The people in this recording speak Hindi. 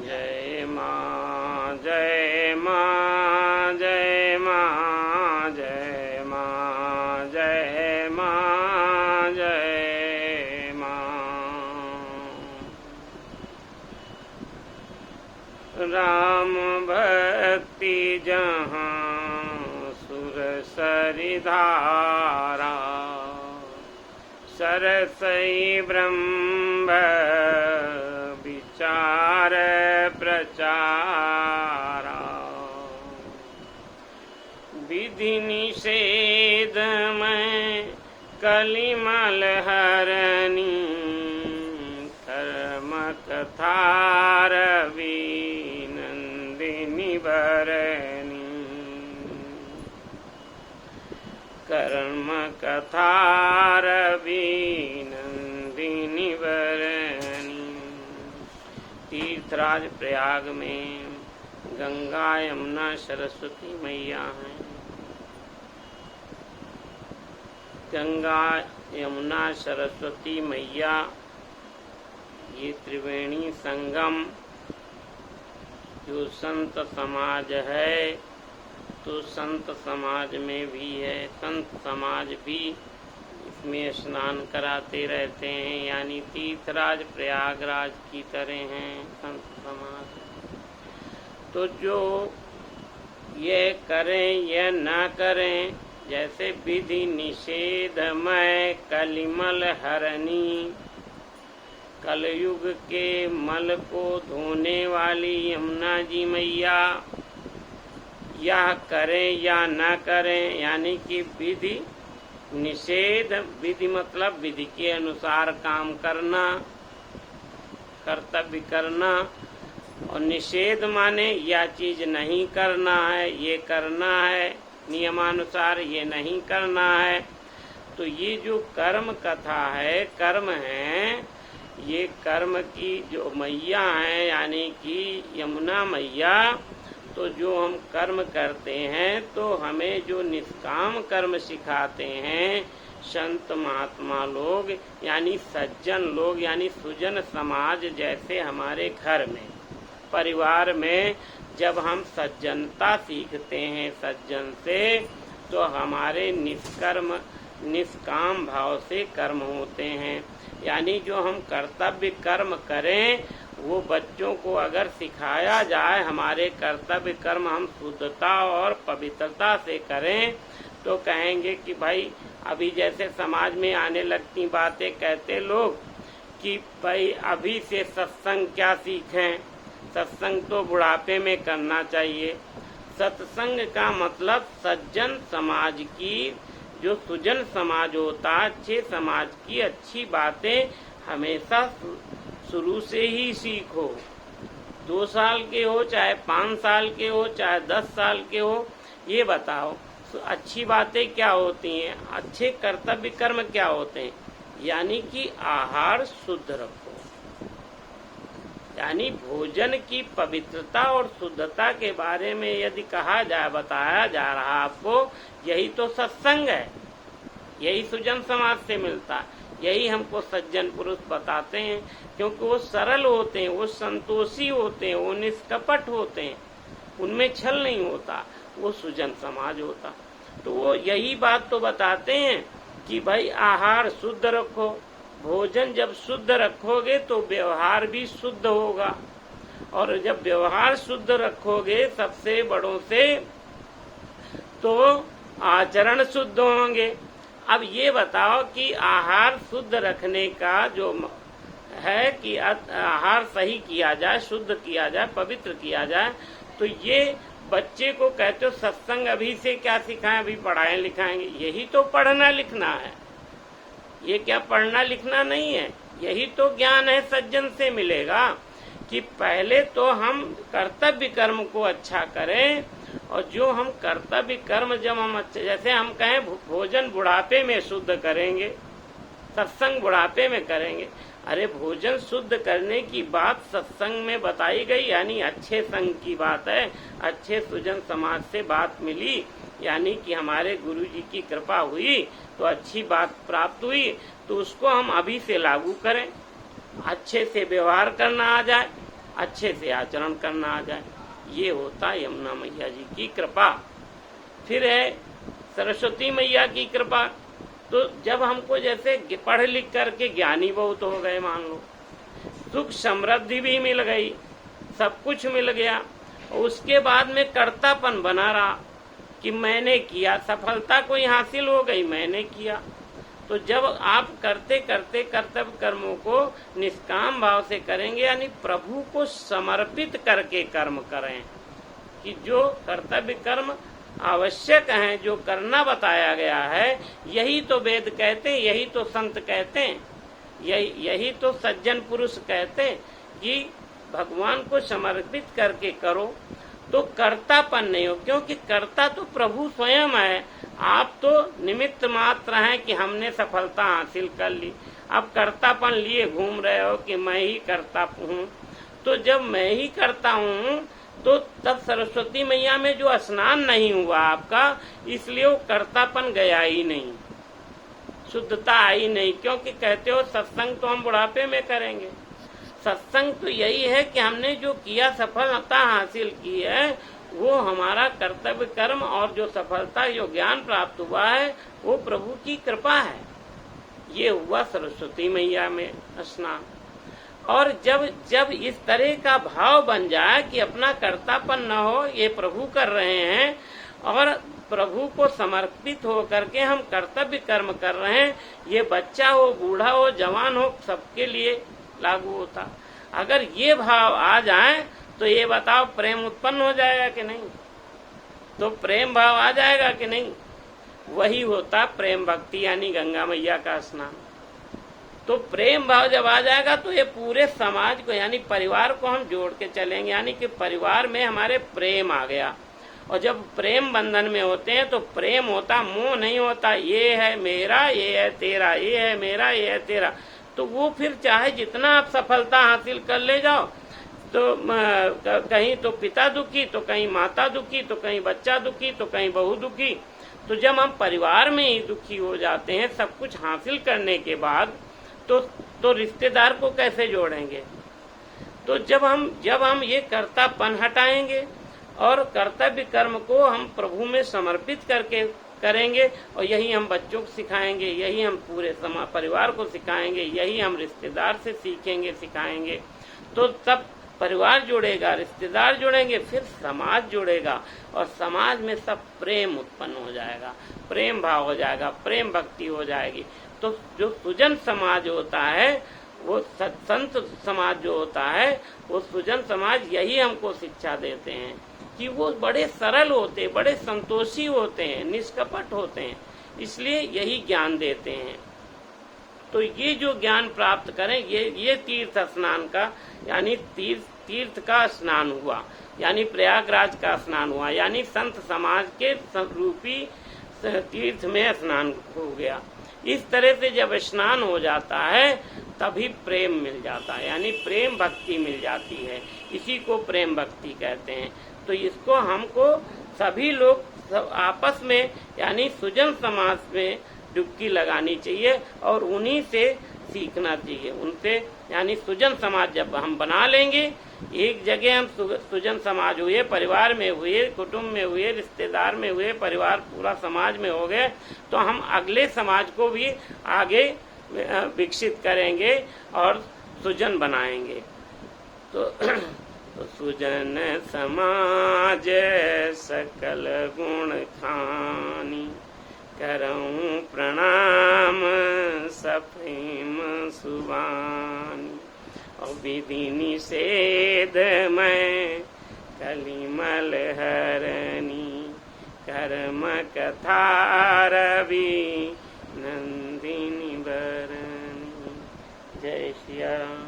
जय माँ जय माँ जय माँ जय माँ जय माँ जय माँ। राम भक्ति जहाँ सुर सरिधारा, सरसई ब्रह्म विचार प्रचारा। विधि निषेध में कलिमल हरनी, कर्म कथा रवि नंदिनी भरनी। कर्म कथा रवि नंदिनी भरनी। तीर्थराज प्रयाग में गंगा यमुना सरस्वती मैया हैं। गंगा यमुना सरस्वती मैया ये त्रिवेणी संगम जो संत समाज है, तो संत समाज में भी है। संत समाज भी इसमें स्नान कराते रहते हैं, यानी तीर्थराज प्रयागराज की तरह हैं संत समाज। तो जो ये करें या ना करें, जैसे विधि निषेधमय कलिमल हरनी, कलयुग के मल को धोने वाली यमुना जी मैया, या करें या न करें, यानी कि विधि निषेध, विधि मतलब विधि के अनुसार काम करना, कर्तव्य करना, और निषेध माने यह चीज नहीं करना है, ये करना है नियमानुसार, ये नहीं करना है। तो ये जो कर्म कथा है, कर्म है, ये कर्म की जो मैया है, यानी कि यमुना मैया, तो जो हम कर्म करते हैं तो हमें जो निष्काम कर्म सिखाते हैं संत महात्मा लोग, यानी सज्जन लोग, यानी सुजन समाज। जैसे हमारे घर में परिवार में जब हम सज्जनता सीखते हैं सज्जन से, तो हमारे निष्कर्म निष्काम भाव से कर्म होते हैं। यानी जो हम कर्तव्य कर्म करें वो बच्चों को अगर सिखाया जाए, हमारे कर्तव्य कर्म हम शुद्धता और पवित्रता से करें, तो कहेंगे कि भाई अभी जैसे समाज में आने लगती बातें, कहते लोग कि भाई अभी से सत्संग क्या सीखें, सत्संग तो बुढ़ापे में करना चाहिए। सत्संग का मतलब सज्जन समाज की, जो सुजन समाज होता, अच्छे समाज की अच्छी बातें हमेशा शुरू से ही सीखो। 2 साल के हो, चाहे 5 साल के हो, चाहे 10 साल के हो, ये बताओ तो अच्छी बातें क्या होती हैं, अच्छे कर्तव्य कर्म क्या होते हैं। यानी कि आहार शुद्ध रखो, यानी भोजन की पवित्रता और शुद्धता के बारे में यदि कहा जाए, बताया जा रहा आपको, यही तो सत्संग है, यही सुजन समाज से मिलता है, यही हमको सज्जन पुरुष बताते हैं। क्योंकि वो सरल होते हैं, वो संतोषी होते हैं, वो निष्कपट होते हैं, उनमें छल नहीं होता, वो सुजन समाज होता। तो वो यही बात तो बताते हैं कि भाई आहार शुद्ध रखो, भोजन जब शुद्ध रखोगे तो व्यवहार भी शुद्ध होगा, और जब व्यवहार शुद्ध रखोगे सबसे बड़ों से, तो आचरण शुद्ध होंगे। अब ये बताओ कि आहार शुद्ध रखने का जो है कि आहार सही किया जाए, शुद्ध किया जाए, पवित्र किया जाए, तो ये बच्चे को कहते हो सत्संग अभी से क्या सिखाएं, अभी पढ़ाएं लिखाएंगे। यही तो पढ़ना लिखना है, ये क्या पढ़ना लिखना नहीं है, यही तो ज्ञान है सज्जन से मिलेगा। कि पहले तो हम कर्तव्य कर्म को अच्छा करें, और जो हम कर्तव्य कर्म जब हम अच्छे, जैसे हम कहें भोजन बुढ़ापे में शुद्ध करेंगे, सत्संग बुढ़ापे में करेंगे। अरे भोजन शुद्ध करने की बात सत्संग में बताई गई, यानी अच्छे संग की बात है, अच्छे सुजन समाज से बात मिली, यानी कि हमारे गुरु जी की कृपा हुई तो अच्छी बात प्राप्त हुई, तो उसको हम अभी से लागू करें, अच्छे से व्यवहार करना आ जाए। अच्छे से आचरण करना आ जाए। ये होता है यमुना मैया जी की कृपा। फिर है सरस्वती मैया की कृपा। तो जब हमको जैसे पढ़ लिख करके ज्ञानी बहुत हो गए, मान लो, सुख समृद्धि भी मिल गई, सब कुछ मिल गया, उसके बाद में कर्तापन बना रहा कि मैंने किया, सफलता कोई हासिल हो गई, मैंने किया। तो जब आप करते करते कर्तव्य कर्मों को निष्काम भाव से करेंगे, यानी प्रभु को समर्पित करके कर्म करें, कि जो कर्तव्य कर्म आवश्यक हैं, जो करना बताया गया है, यही तो वेद कहते हैं, यही तो संत कहते हैं, यही तो सज्जन पुरुष कहते हैं कि भगवान को समर्पित करके करो तो कर्तापन नहीं हो, क्योंकि कर्ता तो प्रभु स्वयं है। आप तो निमित्त मात्र हैं कि हमने सफलता हासिल कर ली, आप कर्तापन लिए घूम रहे हो कि मैं ही करता हूँ। तो जब मैं ही करता हूँ तो तब सरस्वती मैया में जो स्नान नहीं हुआ आपका, इसलिए वो कर्तापन गया ही नहीं, शुद्धता आई नहीं। क्योंकि कहते हो सत्संग तो हम बुढ़ापे में करेंगे। सत्संग तो यही है कि हमने जो किया, सफलता हासिल की है, वो हमारा कर्तव्य कर्म, और जो सफलता, जो ज्ञान प्राप्त हुआ है, वो प्रभु की कृपा है। ये हुआ सरस्वती मैया में स्नान। और जब इस तरह का भाव बन जाए कि अपना कर्तापन न हो, ये प्रभु कर रहे हैं और प्रभु को समर्पित हो करके हम कर्तव्य कर्म कर रहे हैं, ये बच्चा हो, बूढ़ा हो, जवान हो, सबके लिए लागू होता। अगर ये भाव आ जाए तो ये बताओ प्रेम उत्पन्न हो जाएगा कि नहीं? तो प्रेम भाव आ जाएगा कि नहीं? वही होता प्रेम भक्ति, यानी गंगा मैया का स्नान। तो प्रेम भाव जब आ जाएगा तो ये पूरे समाज को, यानी परिवार को हम जोड़ के चलेंगे, यानी कि परिवार में हमारे प्रेम आ गया। और जब प्रेम बंधन में होते हैं तो प्रेम होता, मोह नहीं होता, ये है मेरा, ये है तेरा, ये है मेरा, ये है तेरा। तो वो फिर चाहे जितना आप सफलता हासिल कर ले जाओ, तो कहीं तो पिता दुखी, तो कहीं माता दुखी, तो कहीं बच्चा दुखी, तो कहीं बहू दुखी। तो जब हम परिवार में ही दुखी हो जाते हैं सब कुछ हासिल करने के बाद, तो रिश्तेदार को कैसे जोड़ेंगे? तो जब हम ये कर्तापन हटाएंगे और कर्तव्य कर्म को हम प्रभु में समर्पित करके करेंगे, और यही हम बच्चों को सिखाएंगे, यही हम पूरे परिवार को सिखाएंगे, यही हम रिश्तेदार से सीखेंगे, सिखाएंगे, तो तब परिवार जुड़ेगा, रिश्तेदार जुड़ेंगे, फिर समाज जुड़ेगा, और समाज में सब प्रेम उत्पन्न हो जाएगा, प्रेम भाव हो जाएगा, प्रेम भक्ति हो जाएगी। तो जो सुजन समाज होता है, वो संत समाज जो होता है, वो सुजन समाज यही हमको शिक्षा देते हैं कि वो बड़े सरल होते हैं, बड़े संतोषी होते हैं, निष्कपट होते हैं, इसलिए यही ज्ञान देते हैं। तो ये जो ज्ञान प्राप्त करें, ये तीर्थ स्नान का, यानी तीर्थ का स्नान हुआ, यानी प्रयागराज का स्नान हुआ, यानी संत समाज के रूपी तीर्थ में स्नान हो गया। इस तरह से जब स्नान हो जाता है तभी प्रेम मिल जाता है, यानी प्रेम भक्ति मिल जाती है, इसी को प्रेम भक्ति कहते हैं। तो इसको हमको सभी लोग आपस में, यानी सुजन समाज में डुबकी लगानी चाहिए और उन्हीं से सीखना चाहिए, उनसे, यानी सुजन समाज जब हम बना लेंगे, एक जगह हम सुजन समाज हुए, परिवार में हुए, कुटुंब में हुए, रिश्तेदार में हुए, परिवार पूरा समाज में हो गए, तो हम अगले समाज को भी आगे विकसित करेंगे और सुजन बनाएंगे। तो सुजन समाज सकल गुण खानी, करऊं प्रणाम सप्रेम सुबानी। और विधि निषेध में कलिमल हरनी, कर्म कथा रवि नंदिनी बरनी। जय श्री राम।